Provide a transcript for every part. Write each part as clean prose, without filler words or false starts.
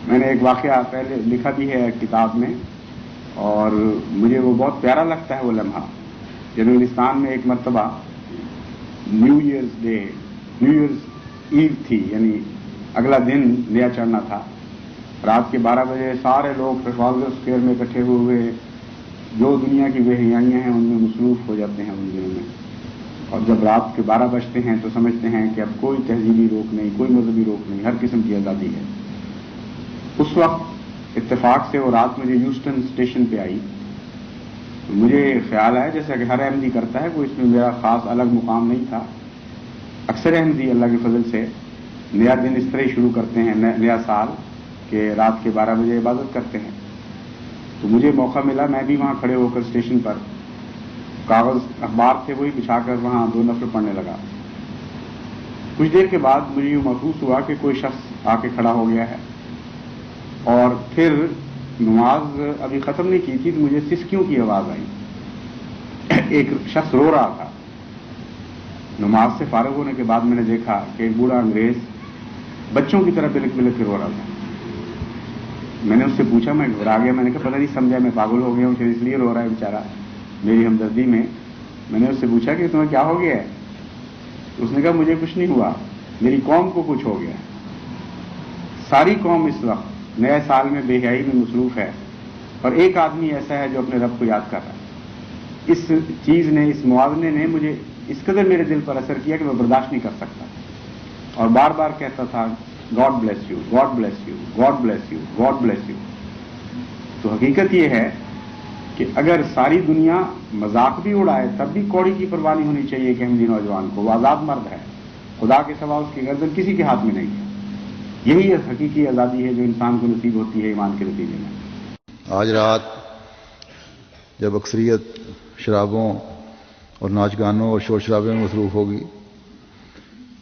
میں نے ایک واقعہ پہلے لکھا بھی ہے کتاب میں، اور مجھے وہ بہت پیارا لگتا ہے وہ لمحہ. جب انگلستان میں ایک مرتبہ نیو ایئرز ایو تھی، یعنی اگلا دن نیا چڑھنا تھا. رات کے 12 بجے سارے لوگ ٹرافالگر اسکوائر میں اکٹھے ہوئے جو دنیا کی بے-حیائیاں ہیں ان میں مصروف ہو جاتے ہیں ان دنوں میں. اور جب رات کے 12 بجتے ہیں تو سمجھتے ہیں کہ اب کوئی تہذیبی روک نہیں، کوئی مذہبی روک نہیں، ہر قسم کی آزادی ہے. اس وقت اتفاق سے وہ رات مجھے ہیوسٹن اسٹیشن پہ آئی. تو مجھے خیال آیا جیسا کہ ہر احمدی کرتا ہے، کوئی اس میں میرا خاص الگ مقام نہیں تھا. اکثر احمدی اللہ کے فضل سے نیا دن اس طرح ہی شروع کرتے ہیں، نیا سال، کہ رات کے 12 بجے عبادت کرتے ہیں. تو مجھے موقع ملا، میں بھی وہاں کھڑے ہو کر اسٹیشن پر کاغذ اخبار تھے وہی بچھا کر وہاں 2 نفل پڑھنے لگا. کچھ دیر کے بعد مجھے یوں محسوس ہوا کہ کوئی شخص آ کے کھڑا ہو گیا ہے، اور پھر نماز ابھی ختم نہیں کی تھی تو مجھے سسکیوں کی آواز آئی. ایک شخص رو رہا تھا. نماز سے فارغ ہونے کے بعد میں نے دیکھا کہ ایک بوڑھا انگریز بچوں کی طرح بلک بلک کے رو رہا تھا. میں نے اس سے پوچھا، میں گھبرا گیا، میں نے کہا پتہ نہیں سمجھا میں پاگل ہو گیا ہوں شاید اس لیے رو رہا ہے بیچارہ. میری ہمدردی میں نے اس سے پوچھا کہ تمہیں کیا ہو گیا ہے؟ اس نے کہا مجھے کچھ نہیں ہوا، میری قوم کو کچھ ہو گیا. ساری قوم اس وقت نئے سال میں بے حیائی میں مصروف ہے، اور ایک آدمی ایسا ہے جو اپنے رب کو یاد کر رہا ہے. اس چیز نے، اس موازنے نے مجھے اس قدر میرے دل پر اثر کیا کہ میں برداشت نہیں کر سکتا، اور بار بار کہتا تھا God bless you, God bless you, God bless you, God bless you. تو حقیقت یہ ہے کہ اگر ساری دنیا مذاق بھی اڑائے تب بھی کوڑی کی پرواہ نہیں ہونی چاہیے کہ احمدی نوجوان کو. وہ آزاد مرد ہے، خدا کے سوا اس کی گردن کسی کے ہاتھ میں نہیں ہے. یہی حقیقی آزادی ہے جو انسان کو نصیب ہوتی ہے ایمان کے نتیجے میں. آج رات جب اکثریت شرابوں اور ناچ گانوں اور شور شرابے میں مصروف ہوگی،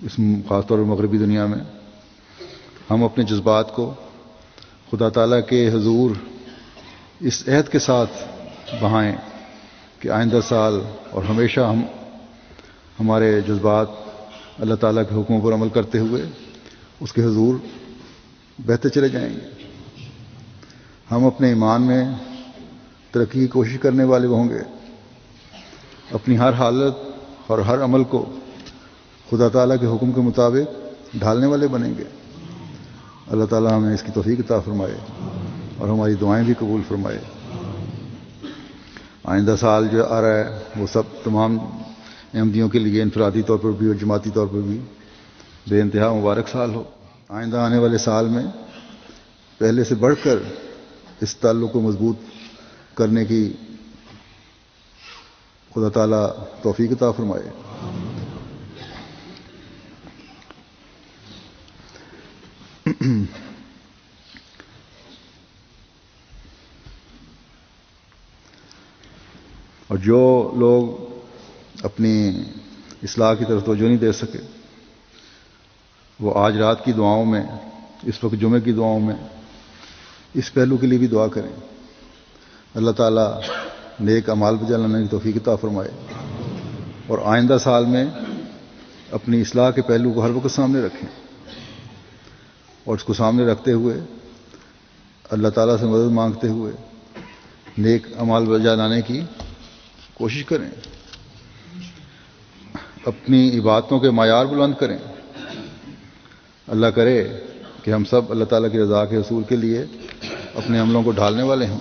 اس خاص طور پر مغربی دنیا میں، ہم اپنے جذبات کو خدا تعالیٰ کے حضور اس عہد کے ساتھ بہائیں کہ آئندہ سال اور ہمیشہ ہم ہمارے جذبات اللہ تعالیٰ کے حکموں پر عمل کرتے ہوئے اس کے حضور بہتے چلے جائیں گے. ہم اپنے ایمان میں ترقی کی کوشش کرنے والے ہوں گے، اپنی ہر حالت اور ہر عمل کو خدا تعالیٰ کے حکم کے مطابق ڈھالنے والے بنیں گے. اللہ تعالیٰ ہمیں اس کی توفیق عطا فرمائے اور ہماری دعائیں بھی قبول فرمائے. آئندہ سال جو آ رہا ہے وہ سب تمام احمدیوں کے لیے انفرادی طور پر بھی اور جماعتی طور پر بھی بے انتہا مبارک سال ہو. آئندہ آنے والے سال میں پہلے سے بڑھ کر اس تعلق کو مضبوط کرنے کی خدا تعالیٰ توفیق عطا فرمائے. اور جو لوگ اپنی اصلاح کی طرف توجہ نہیں دے سکے وہ آج رات کی دعاؤں میں، اس وقت جمعے کی دعاؤں میں اس پہلو کے لیے بھی دعا کریں. اللہ تعالیٰ نیک اعمال بجا لانے کی توفیق عطا فرمائے اور آئندہ سال میں اپنی اصلاح کے پہلو کو ہر وقت سامنے رکھیں اور اس کو سامنے رکھتے ہوئے اللہ تعالیٰ سے مدد مانگتے ہوئے نیک اعمال بجا لانے کی کوشش کریں. اپنی عبادتوں کے معیار بلند کریں. اللہ کرے کہ ہم سب اللہ تعالیٰ کی رضا کے حصول کے لیے اپنے عملوں کو ڈھالنے والے ہوں.